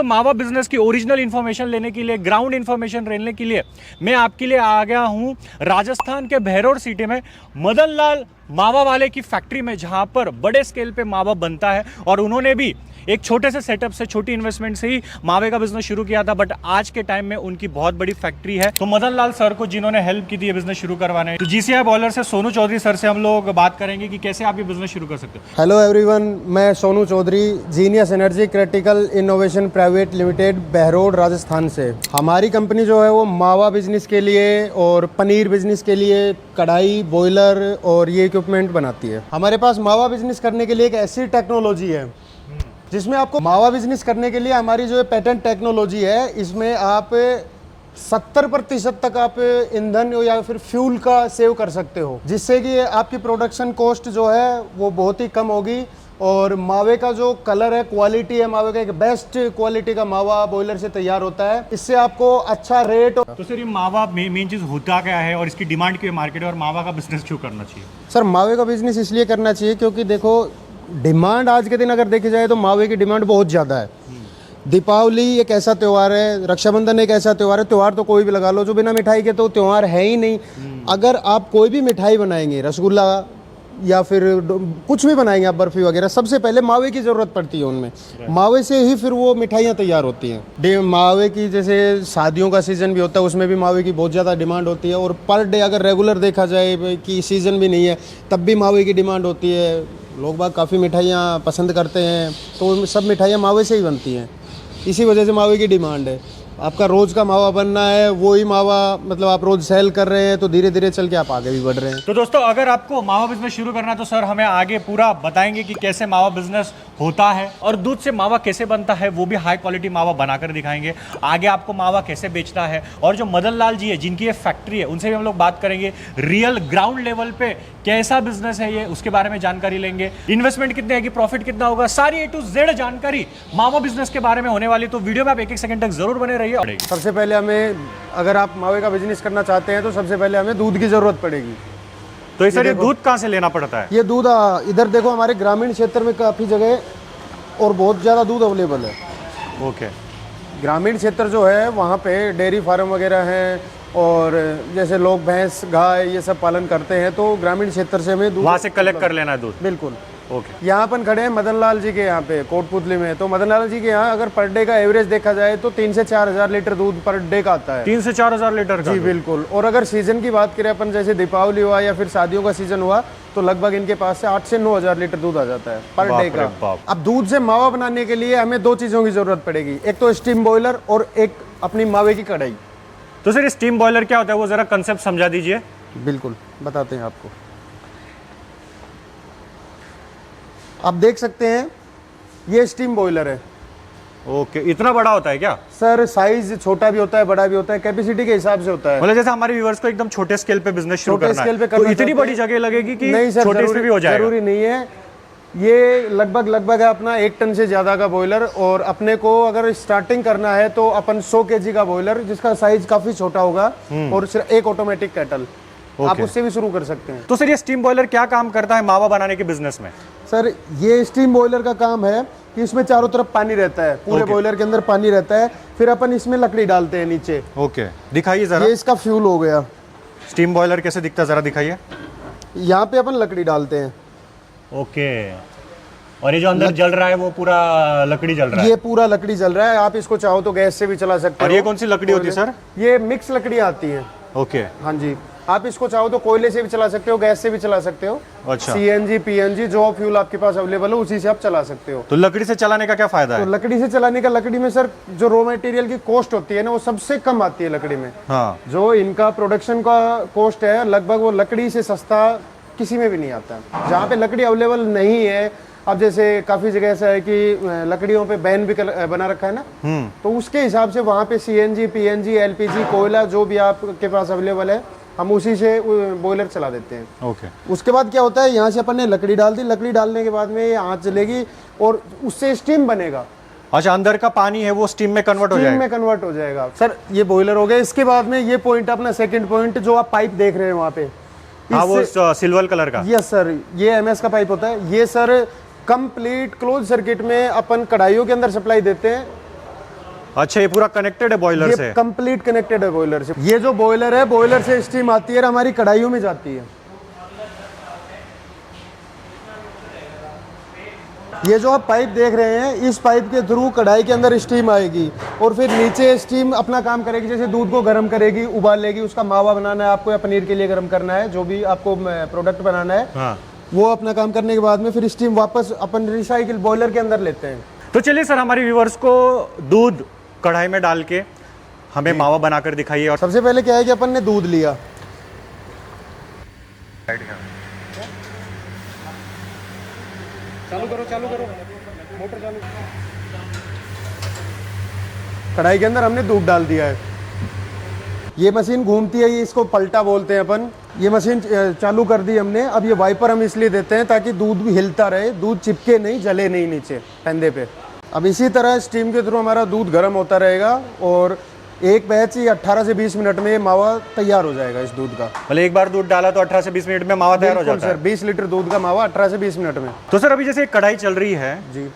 तो मावा बिजनेस की ओरिजिनल इन्फॉर्मेशन लेने के लिए, ग्राउंड इन्फॉर्मेशन लेने के लिए मैं आपके लिए आ गया हूं राजस्थान के बहरोड सिटी में मदन लाल मावा वाले की फैक्ट्री में, जहां पर बड़े स्केल पे मावा बनता है। और उन्होंने भी एक छोटे से सेटअप से, छोटी इन्वेस्टमेंट से ही मावे का बिजनेस शुरू किया था, बट आज के टाइम में उनकी बहुत बड़ी फैक्ट्री है। तो मदन लाल सर को जिन्होंने हेल्प की थी ये बिजनेस शुरू करवाने, तो जीसीआई बॉयलर से सोनू चौधरी सर से हम लोग बात करेंगे कि कैसे आप ये बिजनेस शुरू कर सकते हो। हेलो एवरीवन, मैं Sonu Chaudhary, genius energy critical innovation private limited, Behror Rajasthan से। हमारी कंपनी जो है वो मावा बिजनेस के लिए और पनीर बिजनेस के लिए कढ़ाई, बॉयलर और ये इक्विपमेंट बनाती है। हमारे पास मावा बिजनेस करने के लिए एक ऐसी टेक्नोलॉजी है जिसमें आपको मावा बिजनेस करने के लिए हमारी जो पेटेंट टेक्नोलॉजी है, इसमें आप 70% तक आप ईंधन या फिर फ्यूल का सेव कर सकते हो, जिससे कि आपकी प्रोडक्शन कॉस्ट जो है वो बहुत ही कम होगी। और मावे का जो कलर है, क्वालिटी है मावे का, एक बेस्ट क्वालिटी का मावा बॉयलर से तैयार होता है। इससे आपको अच्छा रेट। तो सर ये मावा मेन चीज होता क्या है और इसकी डिमांड क्यों है मार्केट, और मावा का बिजनेस क्यों करना चाहिए? सर मावे का बिजनेस इसलिए करना चाहिए क्योंकि देखो, डिमांड आज के दिन अगर देखी जाए तो मावे की डिमांड बहुत ज़्यादा है। दीपावली एक ऐसा त्यौहार है, रक्षाबंधन एक ऐसा त्यौहार है, त्यौहार तो कोई भी लगा लो, जो बिना मिठाई के तो त्यौहार है ही नहीं। अगर आप कोई भी मिठाई बनाएंगे, रसगुल्ला या फिर कुछ भी बनाएंगे आप, बर्फी वगैरह, सबसे पहले मावे की ज़रूरत पड़ती है उनमें। मावे से ही फिर वो मिठाइयाँ तैयार होती हैं। मावे की जैसे शादियों का सीज़न भी होता है, उसमें भी मावे की बहुत ज़्यादा डिमांड होती है। और पर डे अगर रेगुलर देखा जाए कि सीज़न भी नहीं है तब भी मावे की डिमांड होती है। लोग बाग काफ़ी मिठाइयाँ पसंद करते हैं, तो सब मिठाइयाँ मावे से ही बनती हैं। इसी वजह से मावे की डिमांड है। आपका रोज़ का मावा बनना है, वही मावा मतलब आप रोज़ सेल कर रहे हैं, तो धीरे धीरे चल के आप आगे भी बढ़ रहे हैं। तो दोस्तों, अगर आपको मावा बिजनेस शुरू करना है तो सर हमें आगे पूरा बताएंगे कि कैसे मावा बिजनेस होता है और दूध से मावा कैसे बनता है, वो भी हाई क्वालिटी मावा बनाकर दिखाएंगे। आगे आपको मावा कैसे बेचना है, और जो मदन लाल जी है जिनकी ये फैक्ट्री है, उनसे भी हम लोग बात करेंगे। रियल ग्राउंड लेवल पे कैसा बिजनेस है ये, उसके बारे में जानकारी लेंगे। इन्वेस्टमेंट कितने है, कि प्रॉफिट कितना होगा, सारी A to Z जानकारी मावा बिजनेस के बारे में होने वाली। तो वीडियो में आप एक सेकंड तक जरूर बने रहिए। सबसे पहले हमें, अगर आप मावे का बिजनेस करना चाहते हैं तो सबसे पहले हमें दूध की ज़रूरत पड़ेगी। तो सर ये दूध कहाँ से लेना पड़ता है? ये दूध इधर देखो, हमारे ग्रामीण क्षेत्र में काफ़ी जगह और बहुत ज़्यादा दूध अवेलेबल है। ओके। ग्रामीण क्षेत्र जो है वहाँ पे डेयरी फार्म वगैरह हैं, और जैसे लोग भैंस, गाय ये सब पालन करते हैं, तो ग्रामीण क्षेत्र से हमें दूध वहाँ से कलेक्ट कर लेना है दूध। बिल्कुल। ओके। यहाँ अपन खड़े हैं मदन लाल जी के यहाँ पे कोटपुतली में। तो मदन लाल जी के यहाँ अगर पर डे का एवरेज देखा जाए तो 3 से 4 हज़ार लीटर दूध पर डे का आता है। 3 से 4 हज़ार लीटर का? जी बिल्कुल। और अगर सीजन की बात करें अपन, जैसे दीपावली हुआ या फिर शादियों का सीजन हुआ, तो लगभग इनके पास से 8 से 9 हज़ार लीटर दूध आ जाता है पर डे का। अब दूध से मावा बनाने के लिए हमें 2 चीज़ों की जरूरत पड़ेगी, एक तो स्टीम बॉयलर और एक अपनी मावे की कढ़ाई। तो सर स्टीम बॉयलर क्या होता है, वो जरा कंसेप्ट समझा दीजिए। बिल्कुल बताते हैं आपको। आप देख सकते हैं ये स्टीम बॉयलर है। ओके। इतना बड़ा होता है क्या? सर साइज छोटा भी होता है, बड़ा भी होता है, कैपेसिटी के हिसाब से होता है। मतलब जैसे हमारे व्यूअर्स को एकदम छोटे स्केल पे बिजनेस शुरू करना है, तो इतनी बड़ी जगह लगेगी कि नहीं सर, छोटे से भी हो जाएगा? जरूरी नहीं है। ये लगभग है अपना 1 टन से ज्यादा का बॉयलर। और अपने को अगर स्टार्टिंग करना है तो अपन 100 kg का बॉयलर, जिसका साइज काफी छोटा होगा, और सिर्फ एक ऑटोमेटिक केटल, आप उससे भी शुरू कर सकते हैं। तो सर ये स्टीम बॉयलर क्या काम करता है मावा बनाने के बिजनेस में? सर ये स्टीम बॉयलर का काम है कि इसमें चारों तरफ पानी रहता है, पूरे बॉयलर के अंदर पानी रहता है, फिर अपन इसमें लकड़ी डालते हैं नीचे। ओके, दिखाइए जरा। ये इसका फ्यूल हो गया। स्टीम बॉयलर कैसे दिखता है जरा दिखाइए। यहाँ पे अपन लकड़ी डालते हैं। ओके। और ये जो अंदर जल रहा है वो पूरा लकड़ी जल रहा है? ये पूरा लकड़ी जल रहा है। आप इसको चाहो तो गैस से भी चला सकते हो। और ये कौन सी लकड़ी होती है सर? ये मिक्स लकड़ी आती है। ओके। हाँ जी। आप इसको चाहो तो कोयले से भी चला सकते हो, गैस से भी चला सकते हो। अच्छा। CNG PNG जो फ्यूल आपके पास अवेलेबल हो उसी से आप चला सकते हो। तो लकड़ी से चलाने का क्या फायदा है? तो लकड़ी से चलाने का, लकड़ी में सर जो रॉ मटेरियल की कॉस्ट होती है ना, वो सबसे कम आती है लकड़ी में। हाँ। जो इनका प्रोडक्शन का कॉस्ट है, लगभग वो लकड़ी से सस्ता किसी में भी नहीं आता। जहाँ पे लकड़ी अवेलेबल नहीं है, अब जैसे काफी जगह ऐसा है कि लकड़ियों पे बैन भी बना रखा है ना, तो उसके हिसाब से वहाँ पे CNG PNG LPG कोयला जो भी आपके पास अवेलेबल है, हम उसी से बॉयलर चला देते हैं। ओके। उसके बाद क्या होता है, यहाँ से अपन ने लकड़ी डाल दी, लकड़ी डालने के बाद में ये आँच चलेगी और उससे स्टीम बनेगा। अच्छा, अंदर का पानी है वो स्टीम में कन्वर्ट हो जाएगा? स्टीम में कन्वर्ट हो जाएगा। सर ये बॉयलर हो गया। इसके बाद में ये पॉइंट अपना सेकंड पॉइंट, जो आप पाइप देख रहे हैं वहाँ पे, हाँ वो सिल्वर कलर का? यस सर, ये MS का पाइप होता है। ये सर कंप्लीट क्लोज सर्किट में अपन कढ़ाइयों के अंदर सप्लाई देते हैं। अच्छा, ये पूरा कनेक्टेड है बॉयलर से? ये कंप्लीट कनेक्टेड है बॉयलर से। ये जो बॉयलर है, बॉयलर से स्टीम आती है और हमारी कढ़ाइयों में जाती है। ये जो आप पाइप देख रहे हैं, इस पाइप के थ्रू कढ़ाई के अंदर स्टीम आएगी और फिर नीचे स्टीम अपना काम करेगी, जैसे दूध को गर्म करेगी, उबाल लेगी, उसका मावा बनाना है आपको या पनीर के लिए गर्म करना है, जो भी आपको प्रोडक्ट बनाना है। हाँ। वो अपना काम करने के बाद में फिर स्टीम वापस अपन रिसाइकिल बॉयलर के अंदर लेते हैं। तो चलिए सर, हमारे व्यूवर्स को दूध कढ़ाई में डाल के हमें मावा बनाकर दिखाइए। और सबसे पहले क्या है कि अपन ने दूध लिया, चालू करो मोटर चालू। कढ़ाई के अंदर हमने दूध डाल दिया है। ये मशीन घूमती है, ये इसको पलटा बोलते हैं अपन। ये मशीन चालू कर दी हमने। अब ये वाइपर हम इसलिए देते हैं ताकि दूध भी हिलता रहे, दूध चिपके नहीं, जले नहीं नीचे फंदे पे। अब इसी तरह स्टीम के थ्रू हमारा दूध गर्म होता रहेगा और एक बैच ही 18 से 20 मिनट में ये मावा तैयार हो जाएगा इस दूध का। मतलब एक बार दूध डाला तो 18 से 20 मिनट में मावा तैयार हो जाता है? सर 20 लीटर दूध का मावा 18 से 20 मिनट में। तो सर, अभी जैसे एक कढ़ाई चल रही है जी,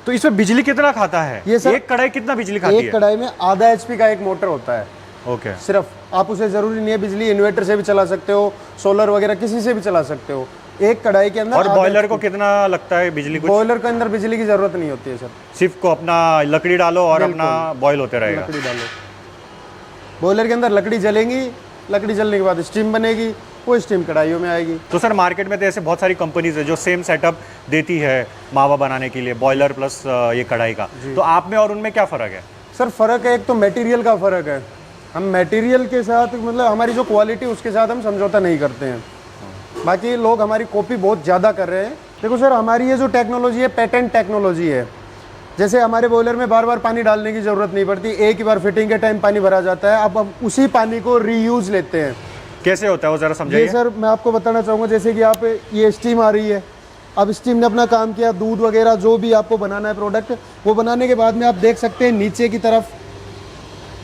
तो इसमें बिजली कितना खाता है? ये सर, एक कढ़ाई कितना बिजली खाती है? एक कढ़ाई में आधा HP का एक मोटर होता है। ओके। सिर्फ आप उसे जरूरी नहीं है बिजली, इन्वर्टर से भी चला सकते हो, सोलर वगैरह किसी से भी चला सकते हो। एक कढ़ाई के अंदर। और बॉयलर को कितना लगता है बिजली? कुछ बॉयलर के अंदर बिजली की जरूरत नहीं होती है सर। सिर्फ को अपना लकड़ी डालो और अपना बॉयल होते रहेगा। लकड़ी डालो, बॉयलर के अंदर लकड़ी जलेंगी, लकड़ी जलने के बाद स्टीम बनेगी, वो स्टीम कढ़ाइयों में आएगी। तो सर, मार्केट में तो ऐसे बहुत सारी कंपनीज है जो सेम सेटअप देती है मावा बनाने के लिए, बॉयलर प्लस ये कढ़ाई का। तो आप में और उनमें क्या फ़र्क है? सर फ़र्क है, एक तो मटेरियल का फ़र्क है। हम मटेरियल के साथ, मतलब हमारी जो क्वालिटी उसके साथ हम समझौता नहीं करते हैं। बाकी लोग हमारी कॉपी बहुत ज़्यादा कर रहे हैं। देखो सर, हमारी ये जो टेक्नोलॉजी है, पेटेंट टेक्नोलॉजी है। जैसे हमारे बॉयलर में बार बार पानी डालने की ज़रूरत नहीं पड़ती, एक ही बार फिटिंग के टाइम पानी भरा जाता है। अब हम उसी पानी को रीयूज़ लेते हैं। कैसे होता है वो ज़रा समझाइए। ये सर मैं आपको बताना चाहूँगा, जैसे कि आप ये स्टीम आ रही है, अब स्टीम ने अपना काम किया, दूध वगैरह जो भी आपको बनाना है प्रोडक्ट, वो बनाने के बाद में आप देख सकते हैं नीचे की तरफ,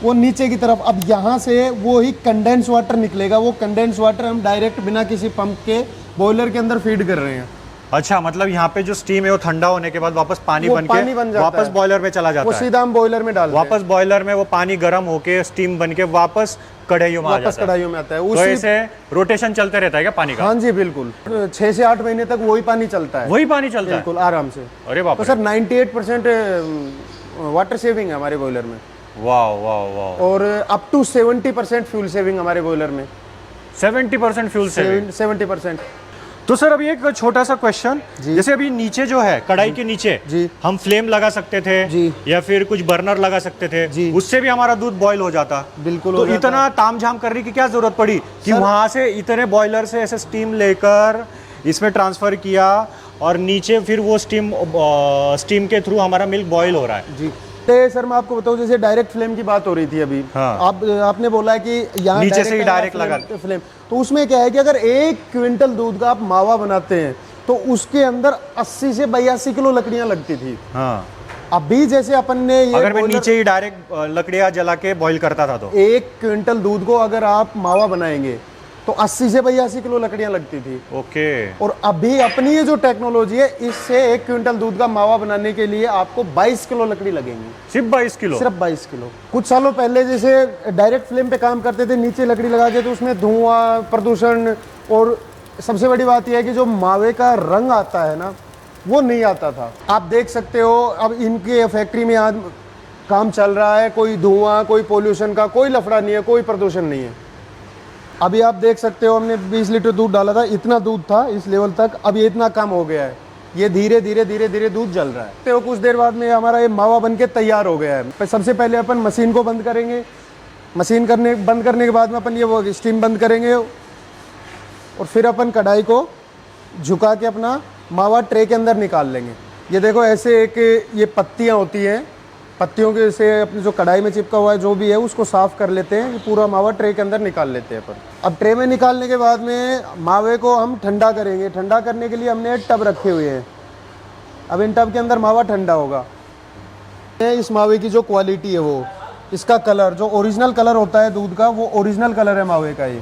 वो नीचे की तरफ अब यहाँ से वो ही कंडेंस वाटर निकलेगा। वो कंडेंस वाटर हम डायरेक्ट बिना किसी पंप के बॉयलर के अंदर फीड कर रहे हैं। अच्छा, मतलब यहाँ पे जो स्टीम है वो ठंडा होने के बाद वापस पानी बन के जाता वापस है, बॉयलर में चला वो जाता है। सीधा हम बॉयलर में डाल वापस बॉयलर में वो पानी गर्म होके स्टीम बन के वापस कढ़ाइयों में आ वापस जाता है। कढ़ाइयों में आता है। तो ऐसे रोटेशन चलते रहता है क्या पानी का? हाँ जी बिल्कुल, 6 से 8 महीने तक वही पानी चलता है। वही पानी चलता है बिल्कुल आराम से। अरे बाप तो रे। सर 98% वाटर सेविंग है हमारे बॉयलर में, वाह वाह वाह। और अप टू 70% फ्यूल सेविंग हमारे बॉयलर में। 70% फ्यूल सेविंग। 70%। तो सर, अभी एक छोटा सा क्वेश्चन, जैसे अभी नीचे जो है कढ़ाई के नीचे जी, हम फ्लेम लगा सकते थे जी, या फिर कुछ बर्नर लगा सकते थे जी, उससे भी हमारा दूध बॉईल हो जाता। बिल्कुल। तो इतना तामझाम करने की क्या जरूरत पड़ी कि वहां से इतने बॉयलर से ऐसे स्टीम लेकर इसमें ट्रांसफर किया और नीचे फिर वो स्टीम के थ्रू हमारा मिल्क बॉईल हो रहा है? जी सर, मैं आपको बताऊं, जैसे डायरेक्ट फ्लेम की बात हो रही थी अभी। हाँ। आपने बोला है कि यहाँ नीचे से ही डायरेक्ट लगा फ्लेम, तो उसमें क्या है कि अगर 1 क्विंटल दूध का आप मावा बनाते हैं तो उसके अंदर 80 से 82 किलो लकड़ियां लगती थी। हाँ। अभी जैसे अपन ने ये अगर मैं नीचे ही डायरेक्ट लकड़ियां जला के बॉईल करता था तो 1 क्विंटल दूध को अगर आप मावा बनाएंगे तो 80 से 82 किलो लकड़ियां लगती थी। ओके। और अभी अपनी ये जो टेक्नोलॉजी है, इससे 1 क्विंटल दूध का मावा बनाने के लिए आपको 22 किलो लकड़ी लगेंगी। सिर्फ 22 किलो? सिर्फ 22 किलो। कुछ सालों पहले जैसे डायरेक्ट फ्लेम पे काम करते थे, नीचे लकड़ी लगा के, तो उसमें धुआं, प्रदूषण, और सबसे बड़ी बात यह है कि जो मावे का रंग आता है ना, वो नहीं आता था। आप देख सकते हो अब इनके फैक्ट्री में आज काम चल रहा है, कोई धुआं, कोई पोल्यूशन का कोई लफड़ा नहीं है, कोई प्रदूषण नहीं है। अभी आप देख सकते हो, हमने 20 लीटर दूध डाला था, इतना दूध था इस लेवल तक, अब ये इतना कम हो गया है। ये धीरे धीरे धीरे धीरे दूध जल रहा है। तो कुछ देर बाद में हमारा ये मावा बन के तैयार हो गया है। सबसे पहले अपन मशीन को बंद करेंगे, मशीन बंद करने के बाद में अपन ये स्टीम बंद करेंगे और फिर अपन कढ़ाई को झुका के अपना मावा ट्रे के अंदर निकाल लेंगे। ये देखो ऐसे एक ये पत्तियाँ होती हैं, पत्तियों के से अपनी जो कढ़ाई में चिपका हुआ है जो भी है उसको साफ़ कर लेते हैं। ये पूरा मावा ट्रे के अंदर निकाल लेते हैं अपन। अब ट्रे में निकालने के बाद में मावे को हम ठंडा करेंगे। ठंडा करने के लिए हमने टब रखे हुए हैं। अब इन टब के अंदर मावा ठंडा होगा। इस मावे की जो क्वालिटी है, वो इसका कलर, जो ओरिजिनल कलर होता है दूध का, वो ओरिजिनल कलर है मावे का। ये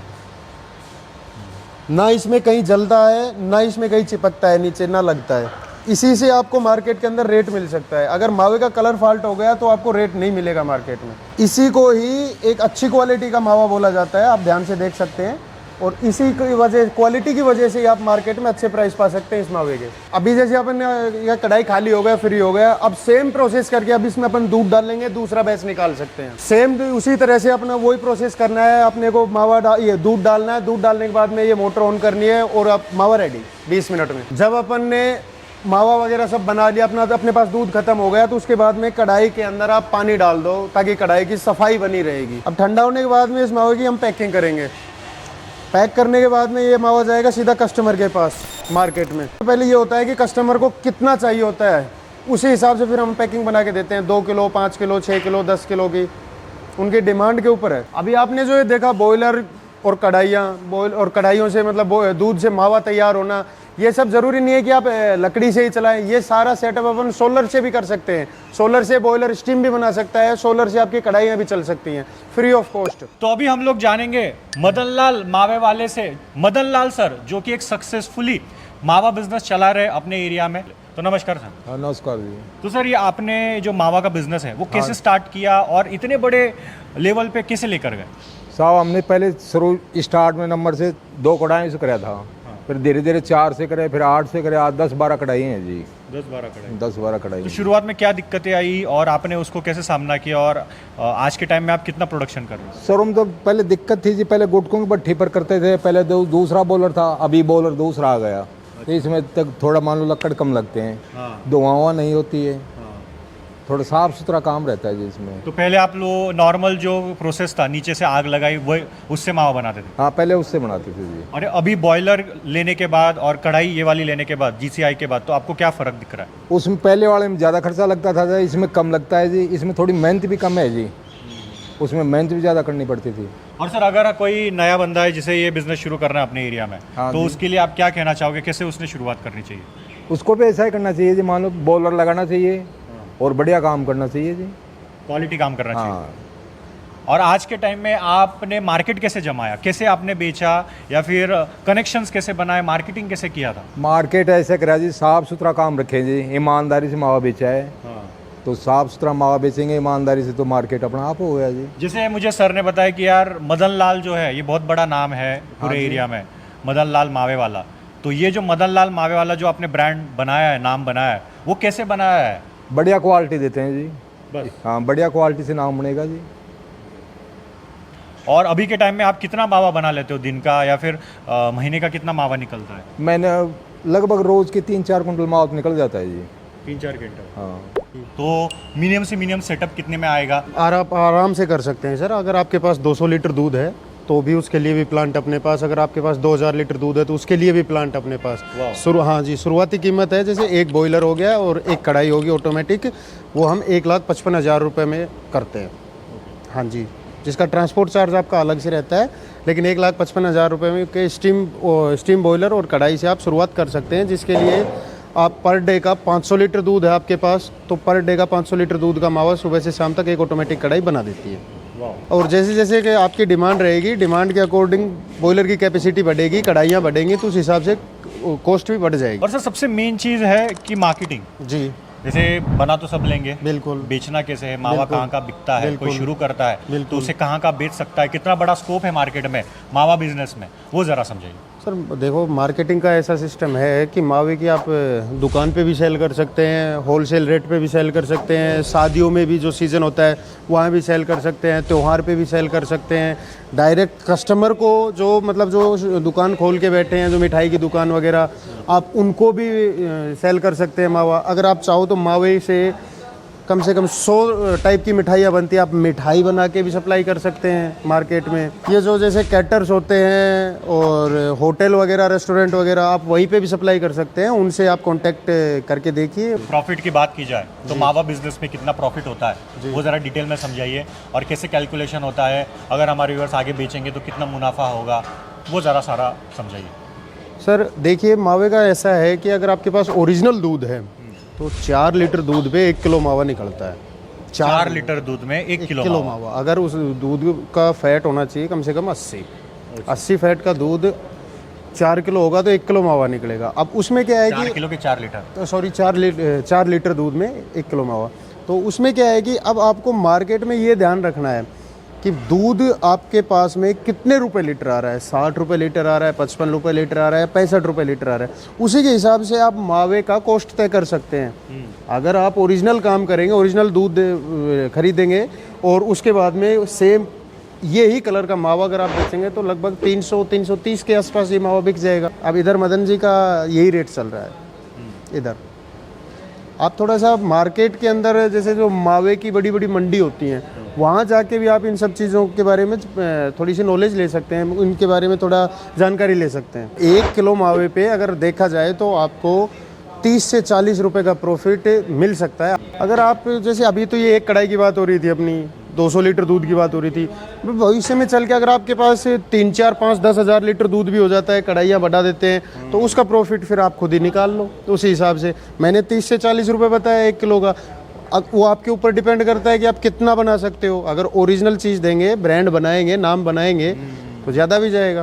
ना इसमें कहीं जलता है, ना इसमें कहीं चिपकता है नीचे, ना लगता है। इसी से आपको मार्केट के अंदर रेट मिल सकता है। अगर मावे का कलर फॉल्ट हो गया तो आपको रेट नहीं मिलेगा मार्केट में। इसी को ही एक अच्छी क्वालिटी का मावा बोला जाता है, आप ध्यान से देख सकते हैं। और इसी की वजह, क्वालिटी की वजह से ही आप मार्केट में अच्छे प्राइस पा सकते हैं इस मावे के। अभी जैसे अपन यह कढ़ाई खाली हो गया, फ्री हो गया, अब सेम प्रोसेस करके अब इसमें अपन दूध डाल लेंगे, दूसरा बैच निकाल सकते हैं। सेम उसी तरह से अपना वही प्रोसेस करना है। अपने को ये दूध डालना है, दूध डालने के बाद में ये मोटर ऑन करनी है और अब मावा रेडी 20 मिनट में। जब अपन ने मावा वगैरह सब बना लिया, अपने पास दूध खत्म हो गया, तो उसके बाद में कढ़ाई के अंदर आप पानी डाल दो ताकि कढ़ाई की सफाई बनी रहेगी। अब ठंडा होने के बाद में इस मावे की हम पैकिंग करेंगे। पैक करने के बाद में ये मावा जाएगा सीधा कस्टमर के पास मार्केट में। तो पहले ये होता है कि कस्टमर को कितना चाहिए होता है, उसी हिसाब से फिर हम पैकिंग बना के देते हैं। 2 किलो, 5 किलो, 6 किलो, 10 किलो की उनकी डिमांड के ऊपर है। अभी आपने जो ये देखा बॉयलर और कढ़ाइयों से मतलब दूध से मावा तैयार होना, ये सब ज़रूरी नहीं है कि आप लकड़ी से ही चलाएं। ये सारा सेटअप अपन सोलर से भी कर सकते हैं। सोलर से बॉयलर स्टीम भी बना सकता है, सोलर से आपकी कढ़ाइयाँ भी चल सकती हैं फ्री ऑफ कॉस्ट। तो अभी हम लोग जानेंगे मदन लाल मावे वाले से। मदन लाल सर जो कि एक सक्सेसफुली मावा बिजनेस चला रहे अपने एरिया में। तो नमस्कार सर। हाँ नमस्कार जी। तो सर ये आपने जो मावा का बिजनेस है वो कैसे स्टार्ट किया और इतने बड़े लेवल पे कैसे लेकर गए? साहब हमने पहले शुरू स्टार्ट में नंबर से 2 कढ़ाई से कराया था, फिर धीरे धीरे 4 से करे, फिर 8 से करे, आज 10-12 कढ़ाई हैं जी। 10-12 कढ़ाई। तो शुरुआत में क्या दिक्कतें आई और आपने उसको कैसे सामना किया और आज के टाइम में आप कितना प्रोडक्शन कर रहे हो? सर हम तो पहले दिक्कत थी जी, पहले गुटकों की भट्ठी पर करते थे। पहले दूसरा बॉलर था, अभी बॉलर दूसरा आ गया। तो इसमें तक थोड़ा मान लो लकड़ कम लगते हैं, धुआं नहीं होती है, थोड़ा साफ सुथरा काम रहता है जी इसमें। तो पहले आप लोग नॉर्मल जो प्रोसेस था, नीचे से आग लगाई, वो उससे मावा बनाते थे? हाँ पहले उससे बनाते थे जी। अरे अभी बॉयलर लेने के बाद और कढ़ाई ये वाली लेने के बाद, जीसीआई के बाद, तो आपको क्या फ़र्क दिख रहा है? उसमें पहले वाले में ज़्यादा खर्चा लगता था जी, इसमें कम लगता है जी। इसमें थोड़ी मेहनत भी कम है जी, उसमें मेहनत भी ज़्यादा करनी पड़ती थी। और सर अगर कोई नया बंदा है जिसे ये बिजनेस शुरू करना है अपने एरिया में, तो उसके लिए आप क्या कहना चाहोगे, कैसे उसने शुरुआत करनी चाहिए? उसको भी ऐसा ही करना चाहिए जी, मान लो बॉलर लगाना चाहिए और बढ़िया काम करना चाहिए जी, क्वालिटी काम करना चाहिए। और आज के टाइम में आपने मार्केट कैसे जमाया, कैसे आपने बेचा या फिर कनेक्शंस कैसे बनाए, मार्केटिंग कैसे किया था? मार्केट ऐसे करा जी, साफ सुथरा काम रखे जी, ईमानदारी से मावा बेचा है। तो साफ सुथरा मावा बेचेंगे ईमानदारी से तो मार्केट अपना आप हो गया जी। जैसे मुझे सर ने बताया कि यार मदन लाल जो है ये बहुत बड़ा नाम है पूरे एरिया में, मदन लाल मावे वाला। तो ये जो मदन लाल मावे वाला जो आपने ब्रांड बनाया है, नाम बनाया है, वो कैसे बनाया है? बढ़िया क्वालिटी देते हैं जी बस। हाँ बढ़िया क्वालिटी से नाम बनेगा जी। और अभी के टाइम में आप कितना मावा बना लेते हो दिन का, या फिर महीने का कितना मावा निकलता है? मैंने लगभग रोज के 3-4 कुंटल मावा निकल जाता है जी। 3-4 क्विंटल। हाँ तो मिनिमम से मिनिमम सेटअप कितने में आएगा? आप आराम से कर सकते हैं सर। अगर आपके पास 200 लीटर दूध है तो भी उसके लिए भी प्लांट अपने पास। अगर आपके पास 2000 लीटर दूध है तो उसके लिए भी प्लांट अपने पास। हाँ जी, शुरुआती कीमत है जैसे एक बॉयलर हो गया और एक कढ़ाई होगी ऑटोमेटिक, वो हम 1,55,000 रुपये में करते हैं। हाँ जी, जिसका ट्रांसपोर्ट चार्ज आपका अलग से रहता है, लेकिन 1,55,000 रुपये में के स्टीम बॉयलर और कढ़ाई से आप शुरुआत कर सकते हैं। जिसके लिए आप पर डे का 500 लीटर दूध है आपके पास, तो पर डे का 500 लीटर दूध का मावा सुबह से शाम तक एक ऑटोमेटिक कढ़ाई बना देती है। और जैसे जैसे कि आपकी डिमांड रहेगी, डिमांड के अकॉर्डिंग बॉयलर की कैपेसिटी बढ़ेगी, कढ़ाइयाँ बढ़ेंगी, तो उस हिसाब से कॉस्ट भी बढ़ जाएगी। और सर सबसे मेन चीज़ है कि मार्केटिंग। जी, जैसे बना तो सब लेंगे, बिल्कुल, बेचना कैसे है, मावा कहाँ का बिकता है, कोई शुरू करता है तो उसे कहाँ का बेच सकता है, कितना बड़ा स्कोप है मार्केट में मावा बिजनेस में, वो ज़रा समझाइए। सर देखो, मार्केटिंग का ऐसा सिस्टम है कि मावे की आप दुकान पे भी सेल कर सकते हैं, होलसेल रेट पे भी सेल कर सकते हैं, शादियों में भी जो सीज़न होता है वहाँ भी सेल कर सकते हैं, त्यौहार पे भी सेल कर सकते हैं। डायरेक्ट कस्टमर को जो मतलब जो दुकान खोल के बैठे हैं, जो मिठाई की दुकान वगैरह, आप उनको भी सेल कर सकते हैं मावा। अगर आप चाहो तो मावे से कम 100 टाइप की मिठाइयाँ बनती है, आप मिठाई बना के भी सप्लाई कर सकते हैं मार्केट में। ये जो जैसे कैटर्स होते हैं और होटल वगैरह, रेस्टोरेंट वगैरह, आप वहीं पे भी सप्लाई कर सकते हैं, उनसे आप कांटेक्ट करके देखिए। प्रॉफिट की बात की जाए तो मावा बिजनेस में कितना प्रॉफिट होता है वो ज़रा डिटेल में समझाइए, और कैसे कैलकुलेशन होता है, अगर हमारे व्यूअर्स आगे बेचेंगे तो कितना मुनाफा होगा, वो ज़रा सारा समझाइए। सर देखिए, मावे का ऐसा है कि अगर आपके पास ओरिजिनल दूध है तो 4 लीटर दूध पे 1 किलो मावा निकलता है। 4 लीटर दूध में 1 किलो मावा। अगर उस दूध का फैट होना चाहिए कम से कम 80 फैट का दूध 4 किलो होगा तो 1 किलो मावा निकलेगा। अब उसमें क्या है 4 कि किलो के 4 लीटर। तो सॉरी 4 लीटर दूध में 1 किलो मावा। तो उसमें क्या है कि अब आपको मार्केट में ये ध्यान रखना है कि दूध आपके पास में कितने रुपए लीटर आ रहा है, 60 रुपये लीटर आ रहा है, 55 रुपये लीटर आ रहा है, 65 रुपये लीटर आ रहा है। उसी के हिसाब से आप मावे का कॉस्ट तय कर सकते हैं। अगर आप ओरिजिनल काम करेंगे, ओरिजिनल दूध खरीदेंगे और उसके बाद में सेम यही कलर का मावा अगर आप बेचेंगे तो लगभग 300-330 के आसपास ये मावा बिक जाएगा। अब इधर मदन जी का यही रेट चल रहा है। इधर आप थोड़ा सा मार्केट के अंदर जैसे जो मावे की बड़ी बड़ी मंडी होती हैं वहाँ जाके भी आप इन सब चीज़ों के बारे में थोड़ी सी नॉलेज ले सकते हैं, उनके बारे में थोड़ा जानकारी ले सकते हैं। 1 किलो मावे पे अगर देखा जाए तो आपको 30 से 40 रुपए का प्रॉफिट मिल सकता है। अगर आप जैसे अभी तो ये एक कढ़ाई की बात हो रही थी, अपनी 200 लीटर दूध की बात हो रही थी, भविष्य में चल के अगर आपके पास 3, 4, 5, 10 हज़ार लीटर दूध भी हो जाता है, कढ़ाइयाँ बढ़ा देते हैं, तो उसका प्रॉफिट फिर आप खुद ही निकाल लो। तो उसी हिसाब से मैंने 30 से 40 रुपये बताया 1 किलो का। अब वो आपके ऊपर डिपेंड करता है कि आप कितना बना सकते हो। अगर ओरिजिनल चीज़ देंगे, ब्रांड बनाएंगे, नाम बनाएंगे तो ज़्यादा भी जाएगा।